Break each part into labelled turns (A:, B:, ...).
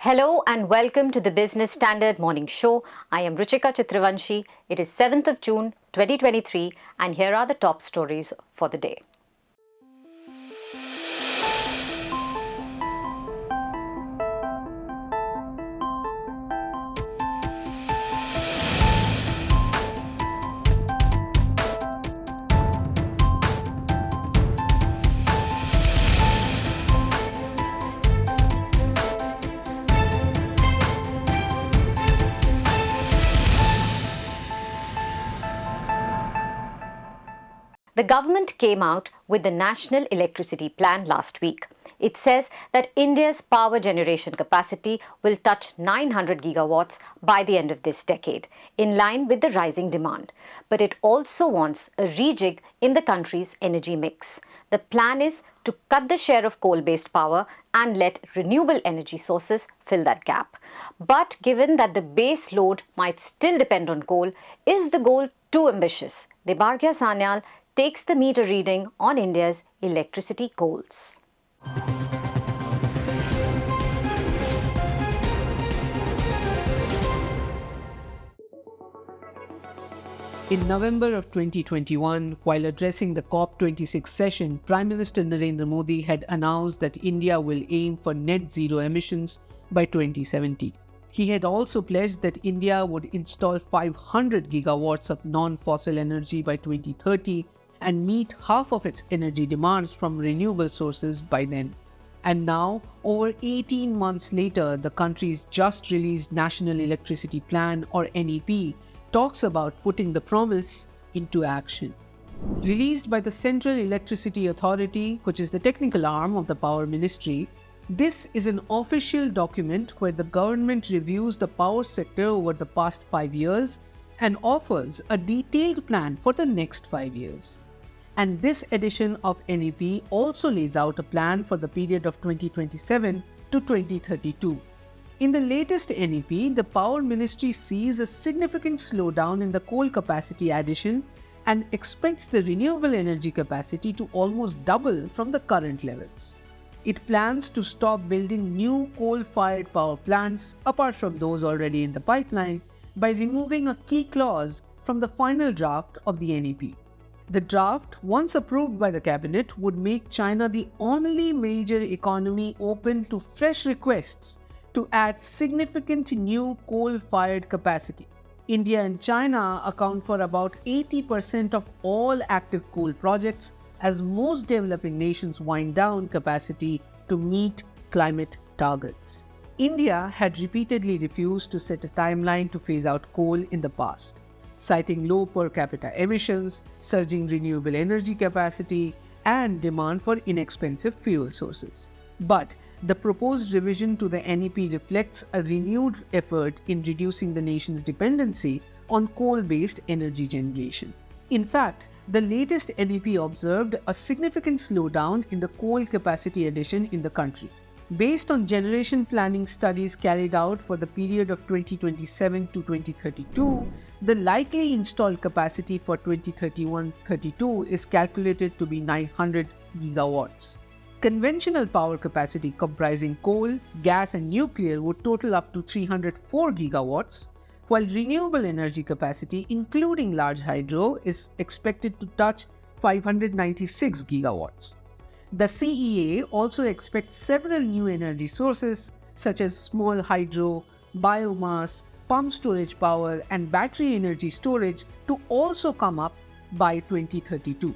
A: Hello and welcome to the Business Standard Morning Show. I am Ruchika Chitravanshi. It is 7th of June 2023 and here are the top stories for the day. The government came out with the National Electricity Plan last week. It says that India's power generation capacity will touch 900 gigawatts by the end of this decade, in line with the rising demand. But it also wants a rejig in the country's energy mix. The plan is to cut the share of coal-based power and let renewable energy sources fill that gap. But given that the base load might still depend on coal, is the goal too ambitious? Debargya Sanyal takes the meter reading on India's electricity goals.
B: In November of 2021, while addressing the COP26 session, Prime Minister Narendra Modi had announced that India will aim for net zero emissions by 2070. He had also pledged that India would install 500 gigawatts of non-fossil energy by 2030 and meet half of its energy demands from renewable sources by then. And now, over 18 months later, the country's just released National Electricity Plan, or NEP, talks about putting the promise into action. Released by the Central Electricity Authority, which is the technical arm of the Power Ministry, this is an official document where the government reviews the power sector over the past 5 years and offers a detailed plan for the next 5 years. And this edition of NEP also lays out a plan for the period of 2027 to 2032. In the latest NEP, the Power Ministry sees a significant slowdown in the coal capacity addition and expects the renewable energy capacity to almost double from the current levels. It plans to stop building new coal-fired power plants, apart from those already in the pipeline, by removing a key clause from the final draft of the NEP. The draft, once approved by the cabinet, would make China the only major economy open to fresh requests to add significant new coal-fired capacity. India and China account for about 80% of all active coal projects, as most developing nations wind down capacity to meet climate targets. India had repeatedly refused to set a timeline to phase out coal in the past, citing low per capita emissions, surging renewable energy capacity, and demand for inexpensive fuel sources. But the proposed revision to the NEP reflects a renewed effort in reducing the nation's dependency on coal-based energy generation. In fact, the latest NEP observed a significant slowdown in the coal capacity addition in the country. Based on generation planning studies carried out for the period of 2027 to 2032, the likely installed capacity for 2031-32 is calculated to be 900 gigawatts. Conventional power capacity comprising coal, gas and nuclear would total up to 304 gigawatts, while renewable energy capacity, including large hydro, is expected to touch 596 gigawatts. The CEA also expects several new energy sources such as small hydro, biomass, pump storage power and battery energy storage to also come up by 2032.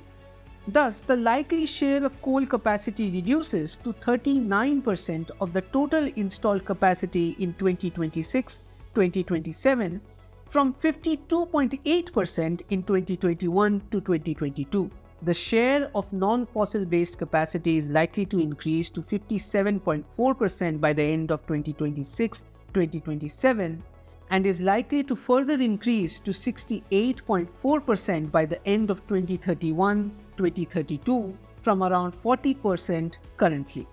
B: Thus, the likely share of coal capacity reduces to 39% of the total installed capacity in 2026-2027 from 52.8% in 2021 to 2022. The share of non-fossil based capacity is likely to increase to 57.4% by the end of 2026-2027 and is likely to further increase to 68.4% by the end of 2031-2032 from around 40% currently.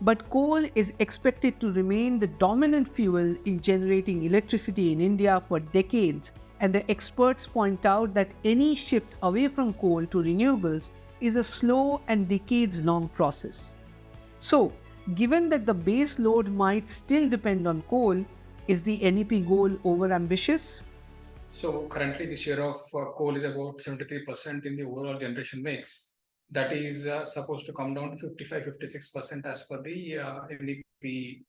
B: But coal is expected to remain the dominant fuel in generating electricity in India for decades, and the experts point out that any shift away from coal to renewables is a slow and decades-long process. So, Given that the base load might still depend on coal, is the NEP goal over-ambitious?
C: So currently the share of coal is about 73% in the overall generation mix. That is supposed to come down to 55-56% as per the NEP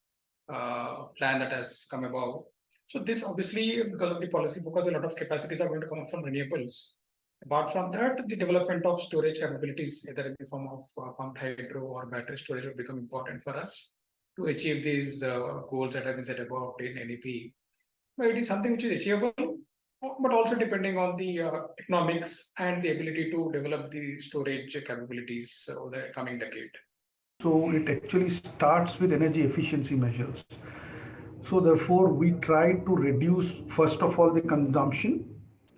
C: plan that has come about. So this obviously, because of the policy focus, a lot of capacities are going to come up from renewables. Apart from that, the development of storage capabilities, either in the form of pumped hydro or battery storage, will become important for us to achieve these goals that have been set about in NEP. But it is something which is achievable, but also depending on the economics and the ability to develop the storage capabilities over the coming decade.
D: So it actually starts with energy efficiency measures. So therefore, we try to reduce, first of all, the consumption.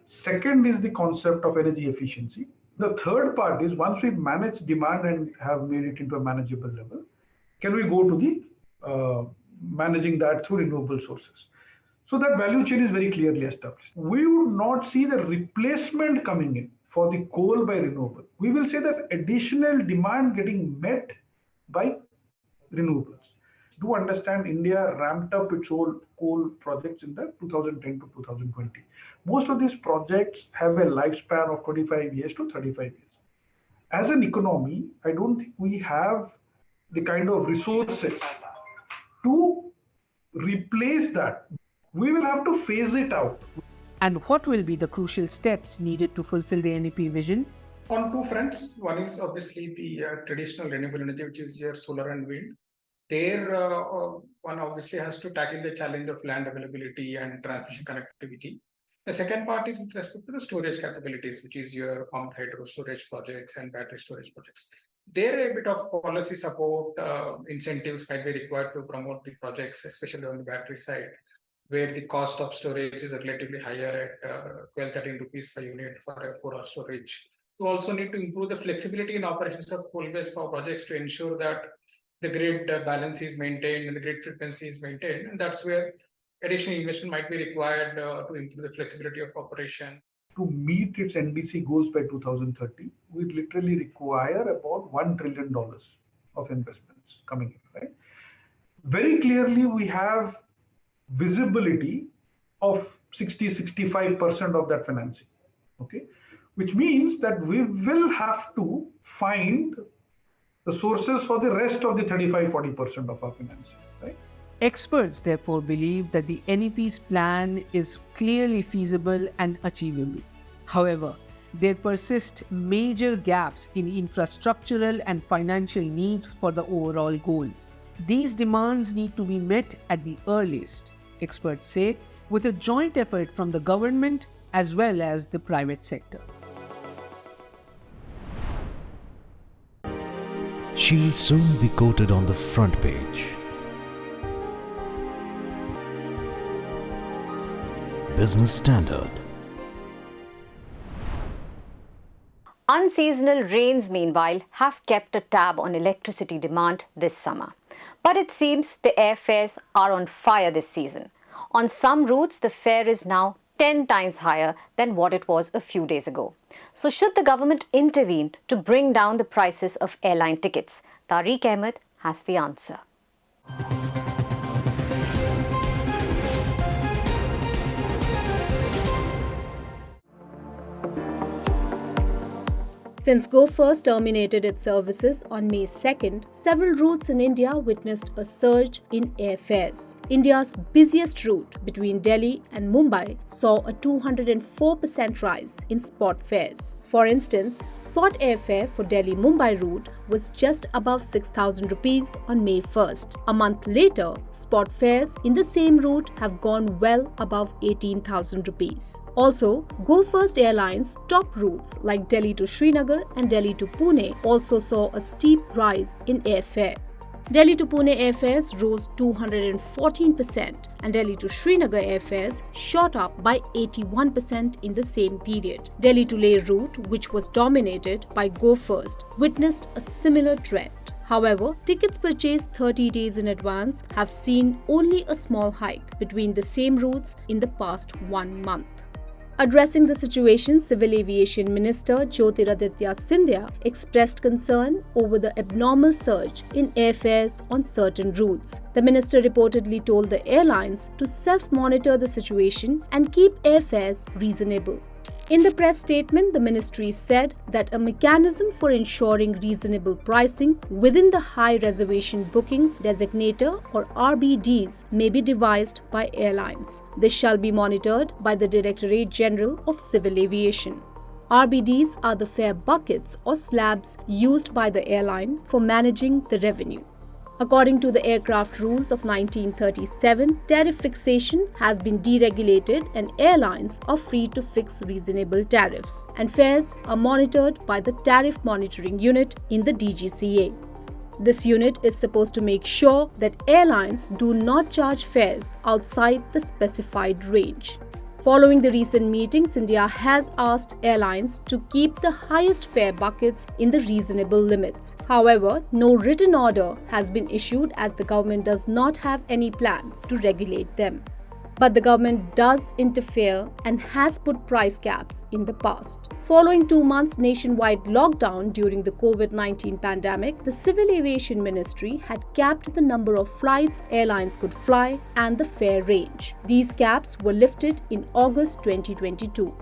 D: Second is the concept of energy efficiency. The third part is, once we manage demand and have made it into a manageable level, can we go to the managing that through renewable sources? So that value chain is very clearly established. We would not see the replacement coming in for the coal by renewable. We will say that additional demand getting met by renewables. Do understand India ramped up its own coal projects in the 2010 to 2020. Most of these projects have a lifespan of 25 years to 35 years. As an economy, I don't think we have the kind of resources to replace that. We will have to phase it out.
B: And what will be the crucial steps needed to fulfill the NEP vision?
C: On two fronts. One is obviously the traditional renewable energy, which is your solar and wind. There, one obviously has to tackle the challenge of land availability and transmission connectivity. The second part is with respect to the storage capabilities, which is your pumped hydro storage projects and battery storage projects. There, a bit of policy support, incentives might be required to promote the projects, especially on the battery side, where the cost of storage is relatively higher at 12-13 rupees per unit for a 4-hour storage. You also need to improve the flexibility in operations of coal-based power projects to ensure that the grid balance is maintained and the grid frequency is maintained. And that's where additional investment might be required to improve the flexibility of operation.
D: To meet its NDC goals by 2030, we literally require about $1 trillion of investments coming in, right? Very clearly, we have visibility of 60-65% of that financing, okay? Which means that we will have to find the sources for the rest of the 35-40% of our financing, right?
B: Experts therefore believe that the NEP's plan is clearly feasible and achievable. However, there persist major gaps in infrastructural and financial needs for the overall goal. These demands need to be met at the earliest, experts say, with a joint effort from the government as well as the private sector.
E: She'll soon be quoted on the front page. Business Standard.
A: Unseasonal rains, meanwhile, have kept a tab on electricity demand this summer. But it seems the airfares are on fire this season. On some routes, the fare is now 10 times higher than what it was a few days ago. So should the government intervene to bring down the prices of airline tickets? Tariq Ahmed has the answer.
F: Since GoFirst terminated its services on May 2nd, several routes in India witnessed a surge in airfares. India's busiest route between Delhi and Mumbai saw a 204% rise in spot fares. For instance, spot airfare for Delhi-Mumbai route was just above 6,000 rupees on May 1st. A month later, spot fares in the same route have gone well above 18,000 rupees. Also, GoFirst Airlines' top routes like Delhi to Srinagar and Delhi to Pune also saw a steep rise in airfare. Delhi to Pune airfares rose 214% and Delhi to Srinagar airfares shot up by 81% in the same period. Delhi to Leh route, which was dominated by GoFirst, witnessed a similar trend. However, tickets purchased 30 days in advance have seen only a small hike between the same routes in the past 1 month. Addressing the situation, Civil Aviation Minister Jyotiraditya Scindia expressed concern over the abnormal surge in airfares on certain routes. The minister reportedly told the airlines to self-monitor the situation and keep airfares reasonable. In the press statement, the ministry said that a mechanism for ensuring reasonable pricing within the High Reservation Booking Designator or RBDs may be devised by airlines. This shall be monitored by the Directorate General of Civil Aviation. RBDs are the fare buckets or slabs used by the airline for managing the revenue. According to the aircraft rules of 1937, tariff fixation has been deregulated and airlines are free to fix reasonable tariffs, and fares are monitored by the Tariff Monitoring Unit in the DGCA. This unit is supposed to make sure that airlines do not charge fares outside the specified range. Following the recent meetings, India has asked airlines to keep the highest fare buckets in the reasonable limits. However, no written order has been issued as the government does not have any plan to regulate them. But the government does interfere and has put price caps in the past. Following 2 months nationwide lockdown during the COVID-19 pandemic, the Civil Aviation Ministry had capped the number of flights airlines could fly and the fare range. These caps were lifted in August 2022.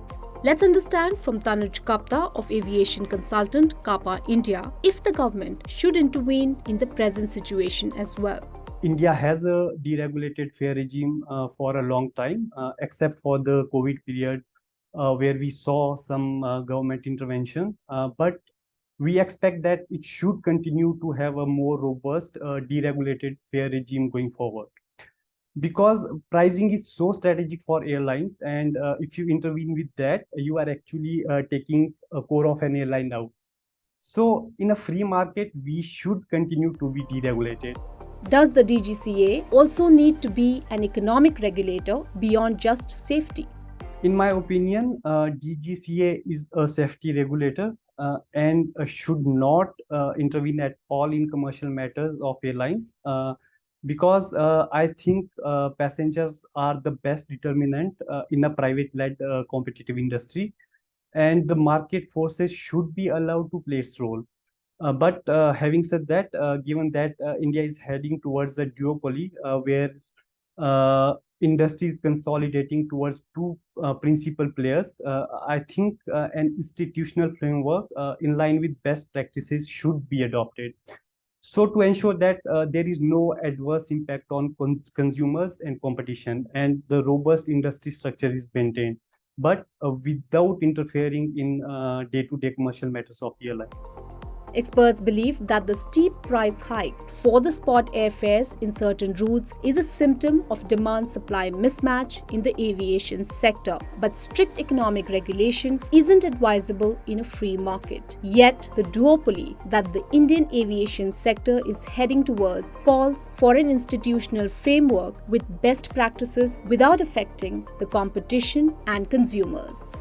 F: Let's understand from Tanuj Gupta of Aviation Consultant CAPA India if the government should intervene in the present situation as well.
G: India has a deregulated fare regime for a long time, except for the COVID period where we saw some government intervention. But we expect that it should continue to have a more robust deregulated fare regime going forward. Because pricing is so strategic for airlines, and if you intervene with that, you are actually taking a core of an airline out. So in a free market, we should continue to be deregulated.
F: Does the DGCA also need to be an economic regulator beyond just safety?
G: In my opinion, DGCA is a safety regulator and should not intervene at all in commercial matters of airlines because I think passengers are the best determinant in a private-led competitive industry, and the market forces should be allowed to play its role. But having said that, given that India is heading towards a duopoly where industry is consolidating towards two principal players, I think an institutional framework in line with best practices should be adopted. So to ensure that there is no adverse impact on consumers and competition, and the robust industry structure is maintained, but without interfering in day-to-day commercial matters of airlines.
F: Experts believe that the steep price hike for the spot airfares in certain routes is a symptom of demand-supply mismatch in the aviation sector. But strict economic regulation isn't advisable in a free market. Yet, the duopoly that the Indian aviation sector is heading towards calls for an institutional framework with best practices without affecting the competition and consumers.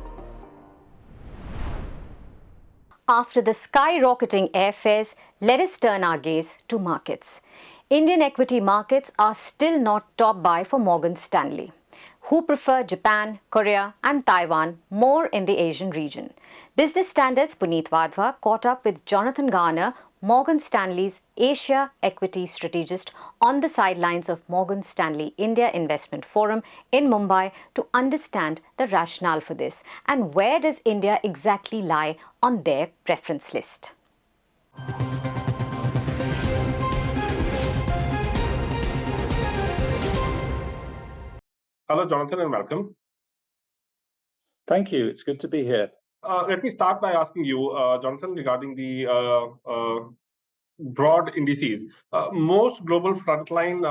A: After the skyrocketing airfares, let us turn our gaze to markets. Indian equity markets are still not top buy for Morgan Stanley, who prefer Japan, Korea and Taiwan more in the Asian region. Business Standard's Puneet Wadhwa caught up with Jonathan Garner, Morgan Stanley's Asia equity strategist, on the sidelines of Morgan Stanley India Investment Forum in Mumbai to understand the rationale for this and where does India exactly lie on their preference list.
H: Hello, Jonathan, and welcome.
I: Thank you. It's good to be here.
H: Let me start by asking you, Jonathan, regarding the broad indices. Most global frontline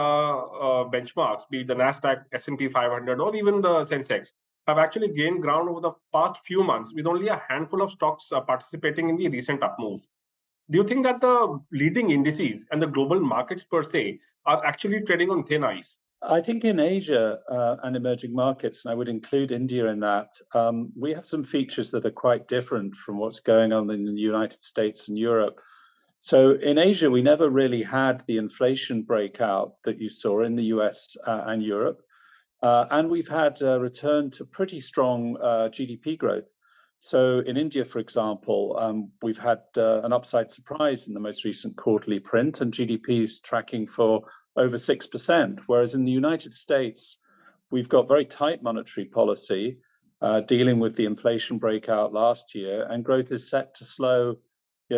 H: benchmarks, be it the Nasdaq, S&P 500, or even the Sensex, have actually gained ground over the past few months, with only a handful of stocks participating in the recent up move. Do you think that the leading indices and the global markets per se are actually trading on thin ice?
I: I think in Asia and emerging markets, and I would include India in that, we have some features that are quite different from what's going on in the United States and Europe. So in Asia, we never really had the inflation breakout that you saw in the US and Europe. And we've had a return to pretty strong GDP growth. So in India, for example, we've had an upside surprise in the most recent quarterly print, and GDP is tracking for over 6%, whereas in the United States, we've got very tight monetary policy dealing with the inflation breakout last year, and growth is set to slow,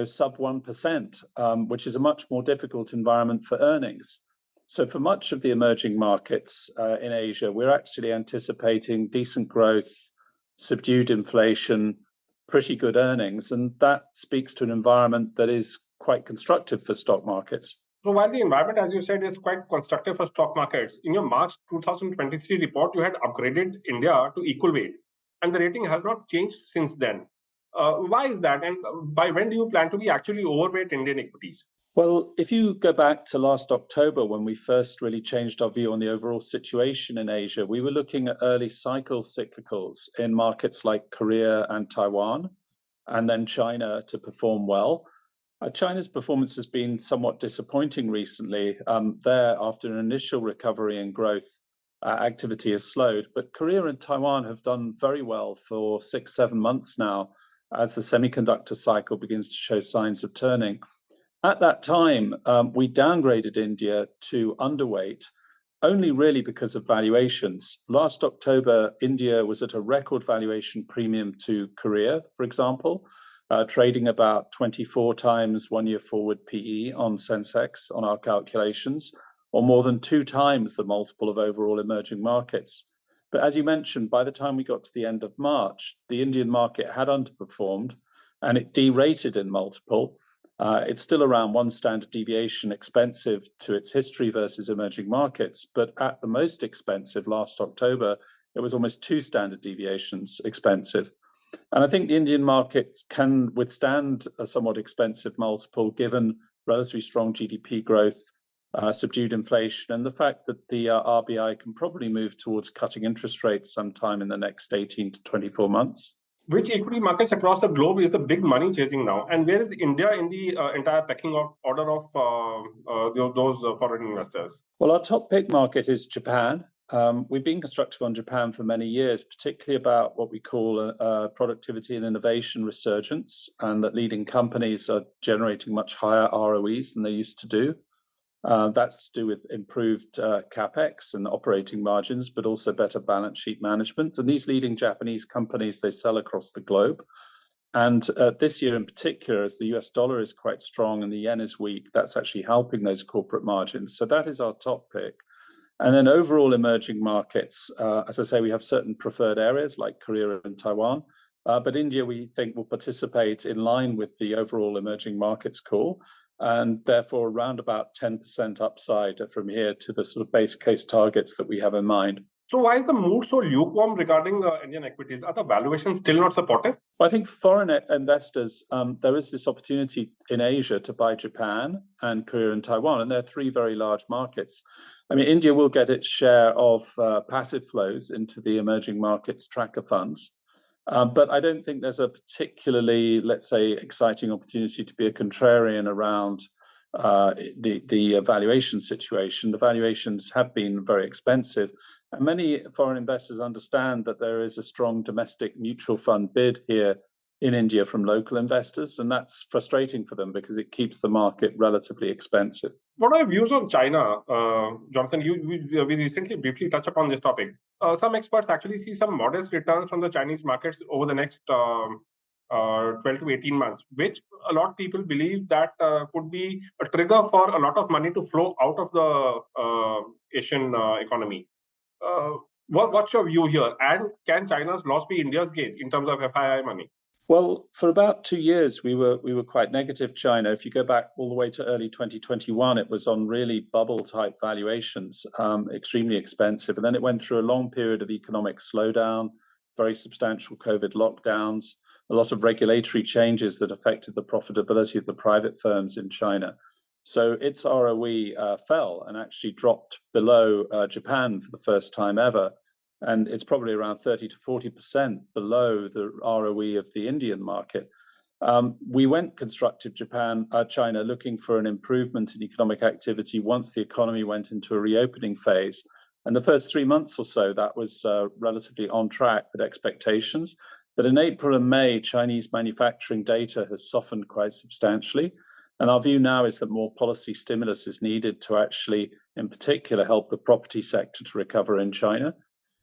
I: sub 1%, which is a much more difficult environment for earnings. So for much of the emerging markets in Asia, we're actually anticipating decent growth, subdued inflation, pretty good earnings, and that speaks to an environment that is quite constructive for stock markets.
H: So while the environment, as you said, is quite constructive for stock markets, in your March 2023 report, you had upgraded India to equal weight, and the rating has not changed since then. Why is that, and by when do you plan to be actually overweight Indian equities?
I: Well, if you go back to last October, when we first really changed our view on the overall situation in Asia, we were looking at early cycle cyclicals in markets like Korea and Taiwan, and then China to perform well. China's performance has been somewhat disappointing recently. There, after an initial recovery and growth, activity has slowed, but Korea and Taiwan have done very well for 6-7 months now as the semiconductor cycle begins to show signs of turning. At that time, we downgraded India to underweight, only really because of valuations. Last October, India was at a record valuation premium to Korea, for example, trading about 24 times 1-year forward PE on Sensex on our calculations, or more than 2 times the multiple of overall emerging markets. But as you mentioned, by the time we got to the end of March, the Indian market had underperformed and it derated in multiple. It's still around 1 standard deviation expensive to its history versus emerging markets, but at the most expensive last October, it was almost 2 standard deviations expensive. And I think the Indian markets can withstand a somewhat expensive multiple given relatively strong GDP growth, subdued inflation, and the fact that the RBI can probably move towards cutting interest rates sometime in the next 18 to 24 months.
H: Which equity markets across the globe is the big money chasing now? And where is India in the entire pecking order of those foreign investors?
I: Well, our top pick market is Japan. We've been constructive on Japan for many years, particularly about what we call a productivity and innovation resurgence, and that leading companies are generating much higher ROEs than they used to do. That's to do with improved capex and operating margins, but also better balance sheet management. And these leading Japanese companies, they sell across the globe. And this year in particular, as the US dollar is quite strong and the yen is weak, that's actually helping those corporate margins. So that is our top pick. And then overall emerging markets, as I say, we have certain preferred areas like Korea and Taiwan. But India, we think, will participate in line with the overall emerging markets call, and therefore around about 10% upside from here to the sort of base case targets that we have in mind.
H: So why is the mood so lukewarm regarding Indian equities? Are the valuations still not supportive?
I: Well, I think foreign investors, there is this opportunity in Asia to buy Japan and Korea and Taiwan, and they're 3 very large markets. I mean, India will get its share of passive flows into the emerging markets tracker funds. But I don't think there's a particularly, let's say, exciting opportunity to be a contrarian around the valuation situation. The valuations have been very expensive. And many foreign investors understand that there is a strong domestic mutual fund bid here in India from local investors, and that's frustrating for them because it keeps the market relatively expensive.
H: What are your views on China, Jonathan? We recently briefly touched upon this topic. Some experts actually see some modest returns from the Chinese markets over the next 12 to 18 months, which a lot of people believe that could be a trigger for a lot of money to flow out of the Asian economy. What's your view here? And can China's loss be India's gain in terms of FII money?
I: Well, for about 2 years, we were quite negative China. If you go back all the way to early 2021, it was on really bubble-type valuations, extremely expensive. And then it went through a long period of economic slowdown, very substantial COVID lockdowns, a lot of regulatory changes that affected the profitability of the private firms in China. So its ROE fell and actually dropped below Japan for the first time ever. And it's probably around 30 to 40% below the ROE of the Indian market. We went constructive China looking for an improvement in economic activity once the economy went into a reopening phase. And the first 3 months or so, that was relatively on track with expectations. But in April and May, Chinese manufacturing data has softened quite substantially. And our view now is that more policy stimulus is needed to actually, in particular, help the property sector to recover in China.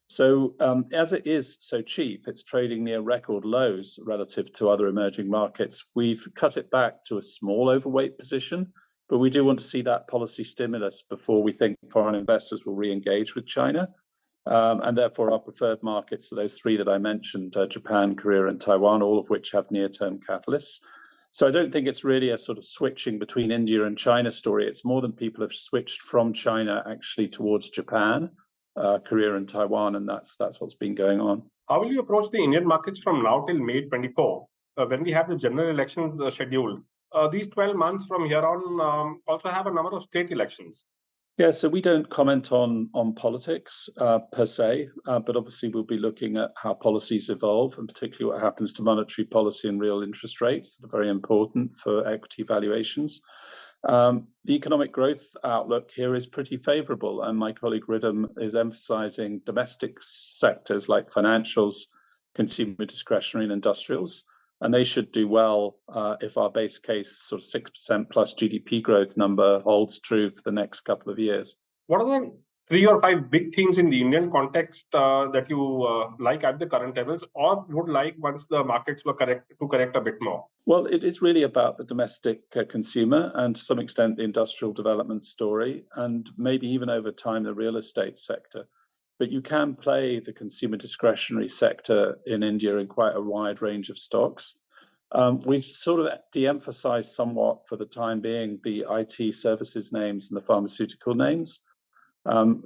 I: So as it is so cheap, it's trading near record lows relative to other emerging markets. We've cut it back to a small overweight position, but we do want to see that policy stimulus before we think foreign investors will re-engage with China. And therefore, our preferred markets are those three that I mentioned, Japan, Korea, and Taiwan, all of which have near-term catalysts. So I don't think it's really a sort of switching between India and China story. It's more than people have switched from China actually towards Japan, Korea, and Taiwan, and that's what's been going on.
H: How will you approach the Indian markets from now till May 24, when we have the general elections scheduled? These 12 months from here on also have a number of state elections.
I: Yeah, so we don't comment on politics per se, but obviously we'll be looking at how policies evolve, and particularly what happens to monetary policy and real interest rates that are very important for equity valuations. The economic growth outlook here is pretty favorable, and my colleague Ridham is emphasizing domestic sectors like financials, consumer discretionary, and industrials. And they should do well if our base case sort of 6% plus GDP growth number holds true for the next couple of years.
H: What are the 3 or 5 big themes in the Indian context that you like at the current levels, or would like once the markets were correct a bit more?
I: Well, it is really about the domestic consumer and to some extent the industrial development story, and maybe even over time the real estate sector. But you can play the consumer discretionary sector in India in quite a wide range of stocks. We've sort of de-emphasized somewhat for the time being the IT services names and the pharmaceutical names.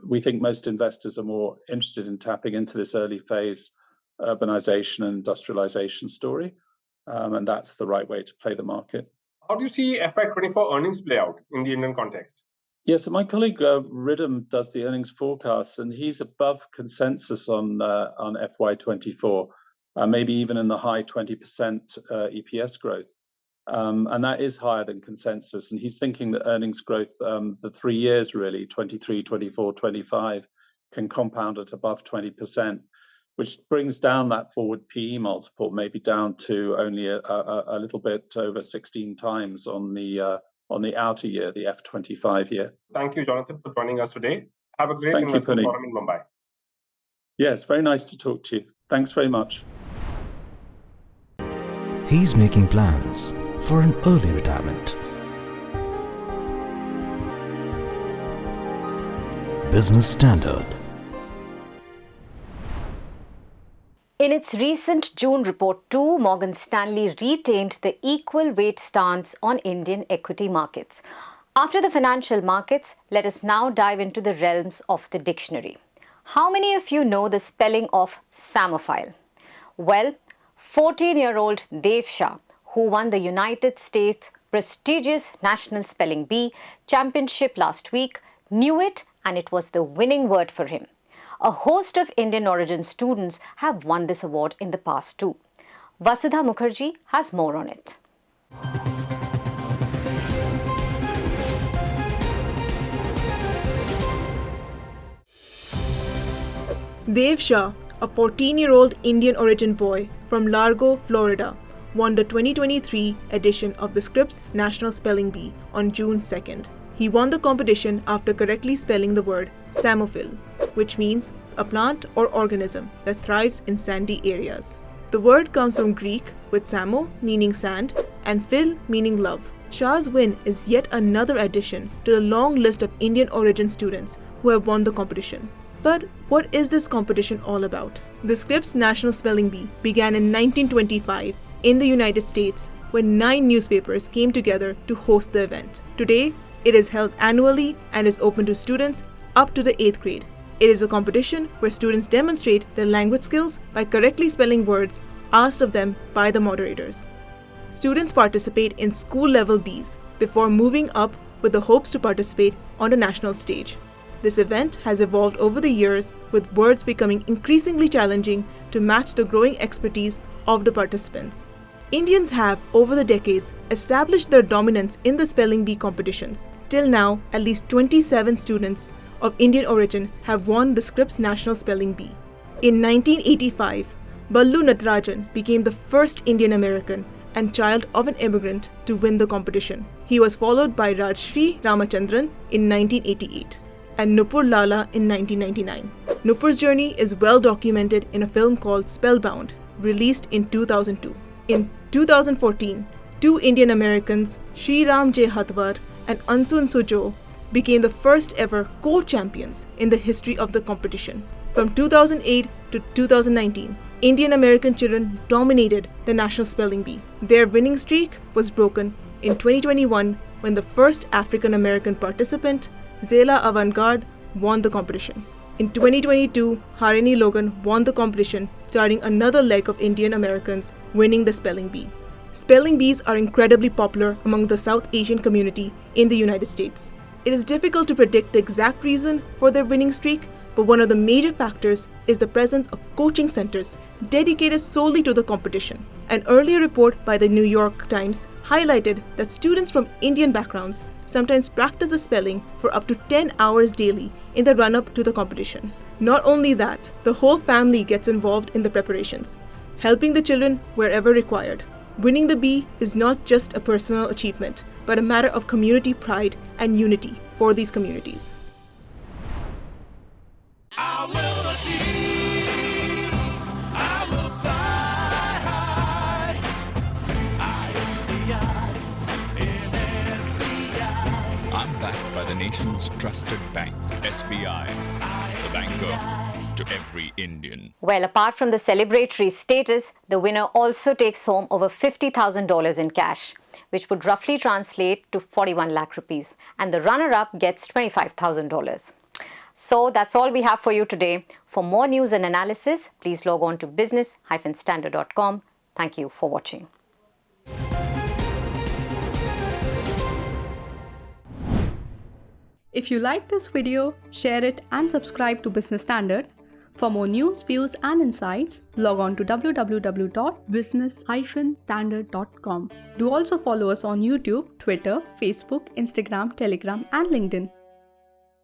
I: We think most investors are more interested in tapping into this early phase urbanization and industrialization story. And that's the right way to play the market.
H: How do you see FY24 earnings play out in the Indian context?
I: Yeah, so my colleague Ridham does the earnings forecasts, and he's above consensus on FY24, maybe even in the high 20% EPS growth. And that is higher than consensus. And he's thinking that earnings growth, the 3 years really, 23, 24, 25, can compound at above 20%, which brings down that forward PE multiple, maybe down to only a little bit over 16 times on the outer year, the F25 year.
H: Thank you, Jonathan, for joining us today. Have a great investment forum in Mumbai.
I: Yes, very nice to talk to you. Thanks very much.
E: He's making plans for an early retirement. Business Standard.
A: In its recent June report too, Morgan Stanley retained the equal weight stance on Indian equity markets. After the financial markets, let us now dive into the realms of the dictionary. How many of you know the spelling of Samophile? Well, 14-year-old Dev Shah, who won the United States' prestigious National Spelling Bee championship last week, knew it, and it was the winning word for him. A host of Indian origin students have won this award in the past too. Vasudha Mukherjee has more on it.
J: Dev Shah, a 14-year-old Indian origin boy from Largo, Florida, won the 2023 edition of the Scripps National Spelling Bee on June 2nd. He won the competition after correctly spelling the word Samophile, which means a plant or organism that thrives in sandy areas. The word comes from Greek with samo meaning sand and phil meaning love. Shah's win is yet another addition to the long list of Indian origin students who have won the competition. But what is this competition all about? The Scripps National Spelling Bee began in 1925 in the United States when 9 newspapers came together to host the event. Today, it is held annually and is open to students up to the 8th grade. It is a competition where students demonstrate their language skills by correctly spelling words asked of them by the moderators. Students participate in school-level bees before moving up with the hopes to participate on the national stage. This event has evolved over the years, with words becoming increasingly challenging to match the growing expertise of the participants. Indians have, over the decades, established their dominance in the spelling bee competitions. Till now, at least 27 students of Indian origin have won the Scripps National Spelling Bee. In 1985, Ballu Natarajan became the first Indian American and child of an immigrant to win the competition. He was followed by Rajshri Ramachandran in 1988 and Nupur Lala in 1999. Nupur's journey is well documented in a film called Spellbound, released in 2002. In 2014, two Indian Americans, Sri Ram J. Hatwar and Ansun Sujo, became the first ever co-champions in the history of the competition. From 2008 to 2019, Indian American children dominated the National Spelling Bee. Their winning streak was broken in 2021 when the first African American participant, Zela Avantgarde, won the competition. In 2022, Harini Logan won the competition, starting another leg of Indian Americans winning the Spelling Bee. Spelling bees are incredibly popular among the South Asian community in the United States. It is difficult to predict the exact reason for their winning streak, but one of the major factors is the presence of coaching centers dedicated solely to the competition. An earlier report by the New York Times highlighted that students from Indian backgrounds sometimes practice the spelling for up to 10 hours daily in the run-up to the competition. Not only that, the whole family gets involved in the preparations, helping the children wherever required. Winning the bee is not just a personal achievement, but a matter of community pride and unity for these communities.
K: I will achieve, I will fly high. I am the I in SBI.
L: I'm backed by the nation's trusted bank, SBI, the banker to every Indian.
A: Well, apart from the celebratory status, the winner also takes home over $50,000 in cash, which would roughly translate to 41 lakh rupees, and the runner-up gets $25,000. So that's all we have for you today. For more news and analysis, please log on to business-standard.com. Thank you for watching.
M: If you like this video, share it and subscribe to Business Standard. For more news, views and insights, log on to www.business-standard.com. Do also follow us on YouTube, Twitter, Facebook, Instagram, Telegram and LinkedIn.